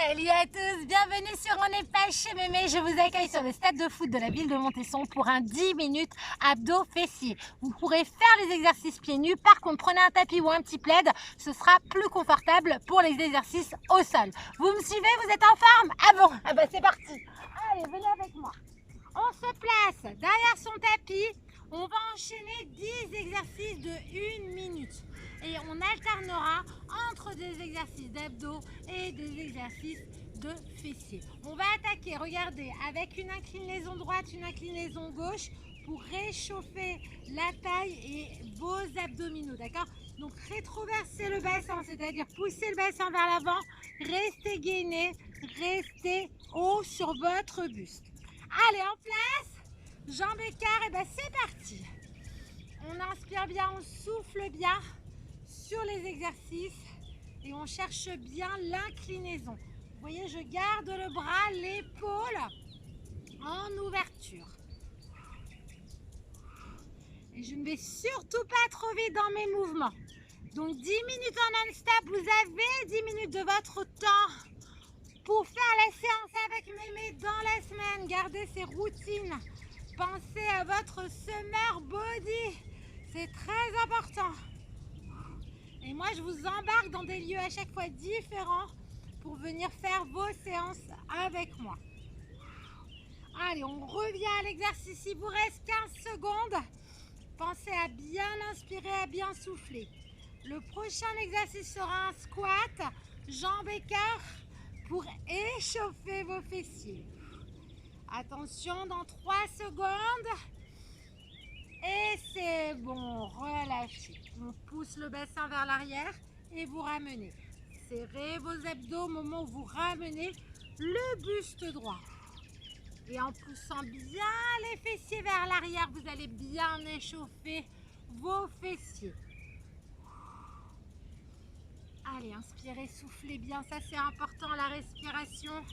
Salut à tous, bienvenue sur On n'est pas chez Mémé. Je vous accueille sur le stade de foot de la ville de Montesson pour un 10 minutes abdos fessiers. Vous pourrez faire les exercices pieds nus. Par contre, prenez un tapis ou un petit plaid, ce sera plus confortable pour les exercices au sol. Vous me suivez? Vous êtes en forme? Ah bon? Ah bah c'est parti. Allez, venez avec moi. On se place derrière son tapis. On va enchaîner 10 exercices de 1 minute. Et on alternera entre des exercices d'abdos et des exercices de fessiers. On va attaquer, regardez, avec une inclinaison droite, une inclinaison gauche pour réchauffer la taille et vos abdominaux, d'accord? Donc rétroverser le bassin, c'est-à-dire pousser le bassin vers l'avant, restez gainé, restez haut sur votre buste. Allez, en place, jambes écart, et ben c'est parti. On inspire bien, on souffle bien sur les exercices et on cherche bien l'inclinaison. Vous voyez, je garde le bras, l'épaule en ouverture. Et je ne vais surtout pas trop vite dans mes mouvements. Donc 10 minutes en non-stop, vous avez 10 minutes de votre temps pour faire la séance avec Mémé dans la semaine. Gardez ces routines. Pensez à votre summer body. C'est très important. Et moi, je vous embarque dans des lieux à chaque fois différents pour venir faire vos séances avec moi. Allez, on revient à l'exercice. Il vous reste 15 secondes. Pensez à bien inspirer, à bien souffler. Le prochain exercice sera un squat, jambes écart, pour échauffer vos fessiers. Attention, dans 3 secondes. Et c'est bon, relâchez. On pousse le bassin vers l'arrière et vous ramenez. Serrez vos abdos au moment où vous ramenez le buste droit. Et en poussant bien les fessiers vers l'arrière, vous allez bien échauffer vos fessiers. Allez, inspirez, soufflez bien, ça c'est important, la respiration.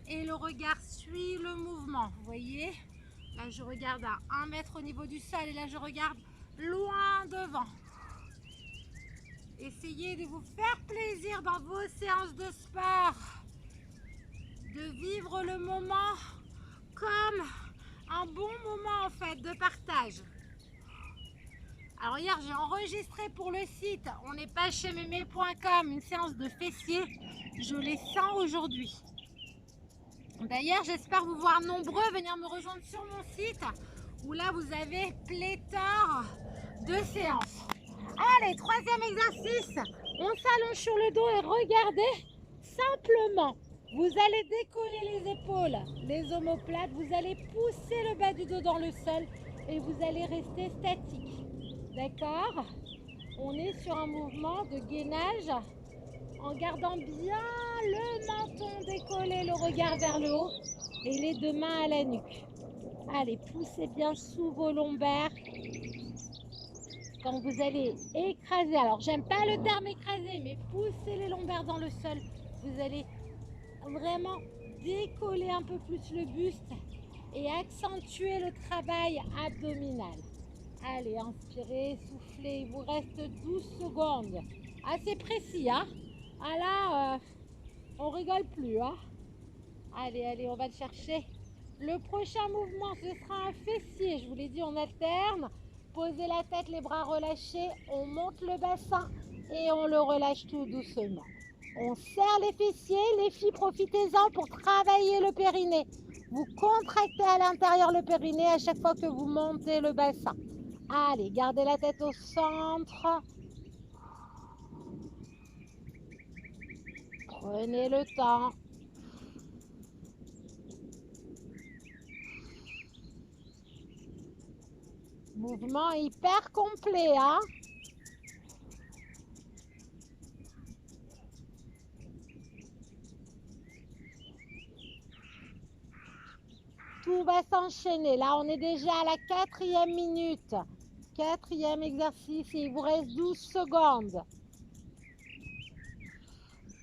Et le regard suit le mouvement, vous voyez? Là, je regarde à 1 mètre au niveau du sol et là, je regarde loin devant. Essayez de vous faire plaisir dans vos séances de sport, de vivre le moment comme un bon moment en fait de partage. Alors hier, j'ai enregistré pour le site on n'est pas chez mémé.com une séance de fessiers. Je les sens aujourd'hui. D'ailleurs, j'espère vous voir nombreux venir me rejoindre sur mon site où là vous avez pléthore de séances. Allez, 3e exercice. On s'allonge sur le dos et regardez simplement. Vous allez décoller les épaules, les omoplates. Vous allez pousser le bas du dos dans le sol et vous allez rester statique. D'accord? On est sur un mouvement de gainage en gardant bien le menton décollé, le regard vers le haut et les 2 mains à la nuque. Allez, poussez bien sous vos lombaires. Quand vous allez écraser, alors j'aime pas le terme écraser, mais poussez les lombaires dans le sol, vous allez vraiment décoller un peu plus le buste et accentuer le travail abdominal. Allez, inspirez, soufflez, il vous reste 12 secondes. Assez précis, hein? Ah là, on rigole plus, hein? Allez, allez, on va le chercher. Le prochain mouvement, ce sera un fessier. Je vous l'ai dit, on alterne. Posez la tête, les bras relâchés. On monte le bassin et on le relâche tout doucement. On serre les fessiers. Les filles, profitez-en pour travailler le périnée. Vous contractez à l'intérieur le périnée à chaque fois que vous montez le bassin. Allez, gardez la tête au centre. Prenez le temps. Mouvement hyper complet, hein? Tout va s'enchaîner. Là, on est déjà à la 4e minute. 4e exercice et il vous reste 12 secondes.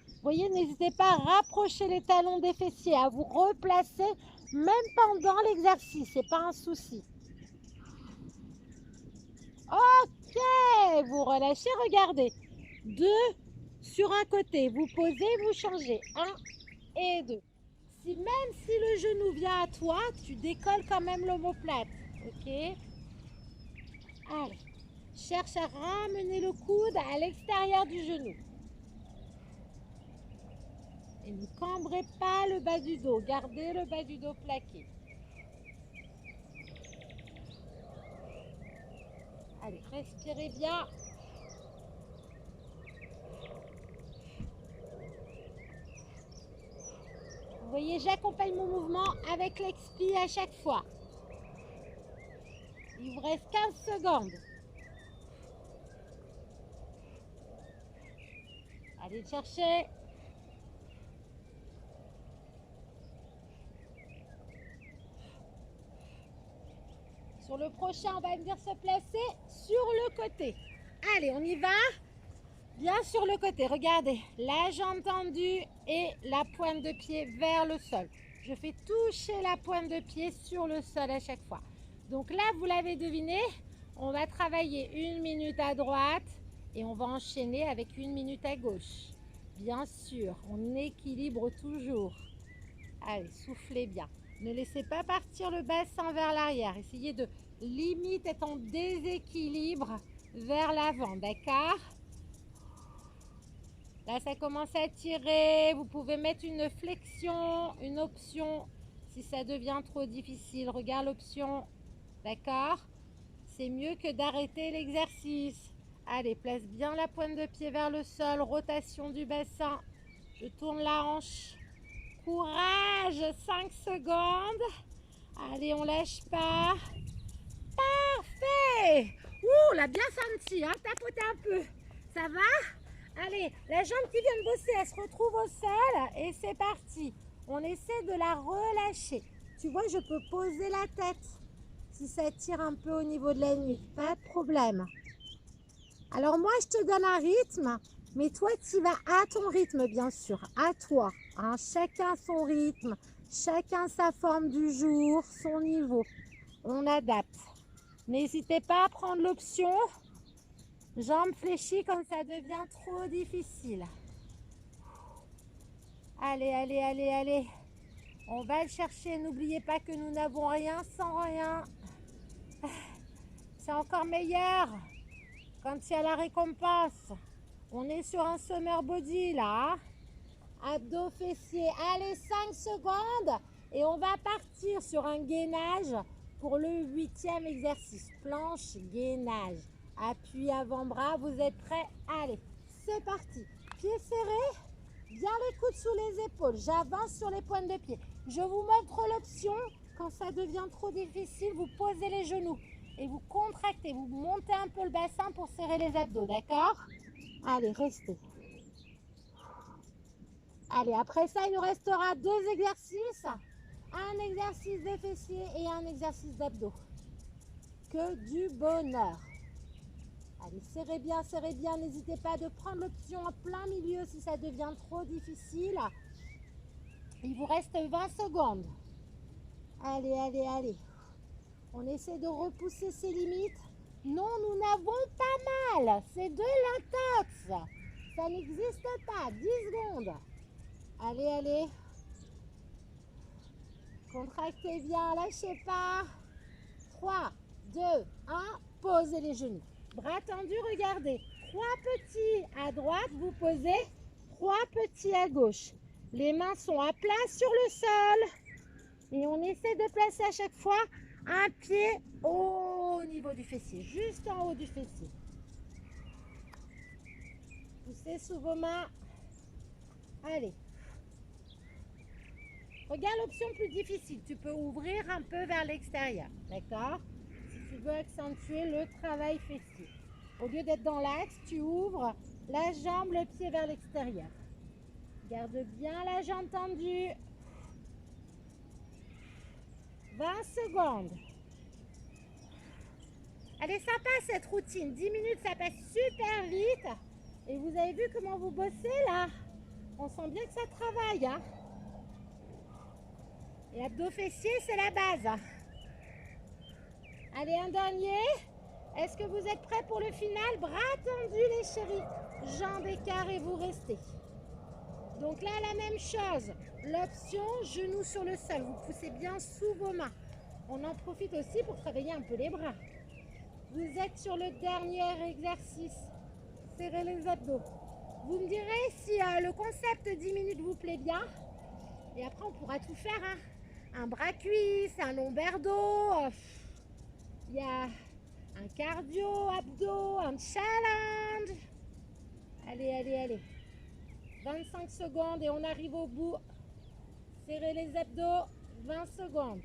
Vous voyez, n'hésitez pas à rapprocher les talons des fessiers, à vous replacer même pendant l'exercice. C'est pas un souci. Ok, vous relâchez, regardez. 2 sur un côté, vous posez, vous changez. 1, et 2. Même si le genou vient à toi, tu décolles quand même l'omoplate. Ok? Allez, cherche à ramener le coude à l'extérieur du genou. Et ne cambrez pas le bas du dos. Gardez le bas du dos plaqué. Allez, respirez bien. Vous voyez, j'accompagne mon mouvement avec l'expi à chaque fois. Il vous reste 15 secondes. Allez chercher. Sur le prochain, on va venir se placer sur le côté. Allez, on y va. Bien sur le côté. Regardez, la jambe tendue et la pointe de pied vers le sol. Je fais toucher la pointe de pied sur le sol à chaque fois. Donc là, vous l'avez deviné, on va travailler 1 minute à droite et on va enchaîner avec 1 minute à gauche. Bien sûr, on équilibre toujours. Allez, soufflez bien. Ne laissez pas partir le bassin vers l'arrière. Essayez de limite être en déséquilibre vers l'avant, d'accord? Là, ça commence à tirer. Vous pouvez mettre une flexion, une option si ça devient trop difficile. Regarde l'option, d'accord? C'est mieux que d'arrêter l'exercice. Allez, place bien la pointe de pied vers le sol. Rotation du bassin. Je tourne la hanche. Courage, 5 secondes. Allez, on lâche pas. Parfait. Ouh, on l'a bien senti, hein? Tapotez un peu. Ça va? Allez, la jambe qui vient de bosser, elle se retrouve au sol et c'est parti. On essaie de la relâcher. Tu vois, je peux poser la tête si ça tire un peu au niveau de la nuque. Pas de problème. Alors moi, je te donne un rythme, mais toi, tu vas à ton rythme, bien sûr, à toi. Hein. Chacun son rythme, chacun sa forme du jour, son niveau. On adapte. N'hésitez pas à prendre l'option jambes fléchies quand ça devient trop difficile. Allez, allez, allez, allez. On va le chercher. N'oubliez pas que nous n'avons rien sans rien. C'est encore meilleur quand il y a la récompense. On est sur un summer body là. Abdos, fessiers. Allez, 5 secondes. Et on va partir sur un gainage pour le 8e exercice. Planche, gainage. Appui avant-bras. Vous êtes prêts? Allez, c'est parti. Pieds serrés. Bien les coudes sous les épaules. J'avance sur les pointes de pied. Je vous montre l'option. Quand ça devient trop difficile, vous posez les genoux et vous contractez. Vous montez un peu le bassin pour serrer les abdos, d'accord? Allez, restez. Allez, après ça, il nous restera 2 exercices. Un exercice des fessiers et un exercice d'abdos. Que du bonheur. Allez, serrez bien, serrez bien. N'hésitez pas de prendre l'option en plein milieu si ça devient trop difficile. Il vous reste 20 secondes. Allez, allez, allez. On essaie de repousser ses limites. Non, nous n'avons pas mal. C'est de l'intox. Ça n'existe pas. 10 secondes. Allez, allez. Contractez bien, lâchez pas. 3, 2, 1. Posez les genoux. Bras tendus, regardez. 3 petits à droite, vous posez. 3 petits à gauche. Les mains sont à plat sur le sol. Et on essaie de placer à chaque fois un pied au niveau du fessier, juste en haut du fessier. Poussez sous vos mains. Allez. Regarde l'option plus difficile. Tu peux ouvrir un peu vers l'extérieur. D'accord? Si tu veux accentuer le travail fessier. Au lieu d'être dans l'axe, tu ouvres la jambe, le pied vers l'extérieur. Garde bien la jambe tendue. 20 secondes. Elle est sympa cette routine. 10 minutes, ça passe super vite. Et vous avez vu comment vous bossez là? On sent bien que ça travaille. Hein? Et abdos fessiers, c'est la base. Allez, un dernier. Est-ce que vous êtes prêts pour le final? Bras tendus les chéris. Jambes écart et vous restez. Donc là, la même chose. L'option genou sur le sol. Vous poussez bien sous vos mains. On en profite aussi pour travailler un peu les bras. Vous êtes sur le dernier exercice. Serrez les abdos. Vous me direz si le concept 10 minutes vous plaît bien. Et après, on pourra tout faire. Hein. Un bras cuisse, un lombaire dos. Il y a un cardio, abdos, un challenge. Allez, allez, allez. 25 secondes et on arrive au bout. Serrez les abdos. 20 secondes.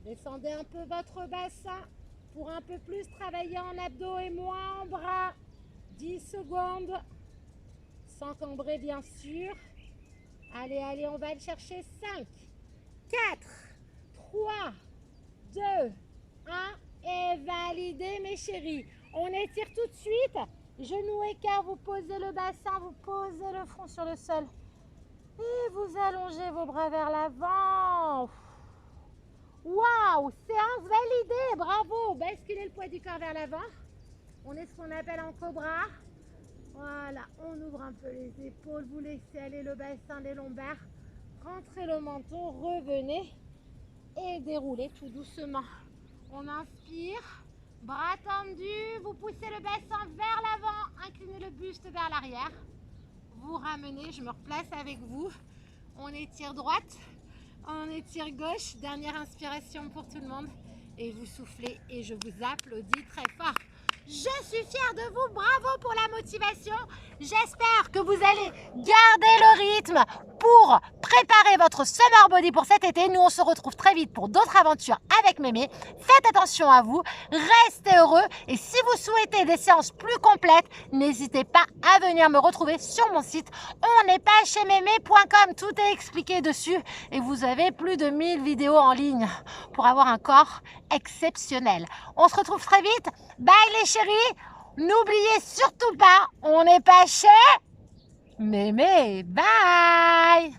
Descendez un peu votre bassin pour un peu plus travailler en abdos et moins en bras. 10 secondes. Sans cambrer, bien sûr. Allez, allez, on va le chercher. 5, 4, 3, 2, 1 et validez mes chéris. On étire tout de suite. Genoux écart, vous posez le bassin, vous posez le front sur le sol. Et vous allongez vos bras vers l'avant. Waouh, séance validée, bravo. Basculez le poids du corps vers l'avant. On est ce qu'on appelle en cobra. Voilà, on ouvre un peu les épaules, vous laissez aller le bassin, les lombaires. Rentrez le menton, revenez et déroulez tout doucement. On inspire, bras tendus, vous poussez le bassin vers l'avant, inclinez le buste vers l'arrière. Vous ramenez, je me replace avec vous. On étire droite, on étire gauche. Dernière inspiration pour tout le monde. Et vous soufflez et je vous applaudis très fort. Je suis fière de vous, bravo pour la motivation. J'espère que vous allez garder le rythme pour préparer votre summer body pour cet été. Nous, on se retrouve très vite pour d'autres aventures avec Mémé. Faites attention à vous, restez heureux. Et si vous souhaitez des séances plus complètes, n'hésitez pas à venir me retrouver sur mon site. On n'est pas chez mémé.com, tout est expliqué dessus. Et vous avez plus de 1000 vidéos en ligne pour avoir un corps exceptionnel. On se retrouve très vite. Bye les chéris. N'oubliez surtout pas, on n'est pas chez Mémé. Bye.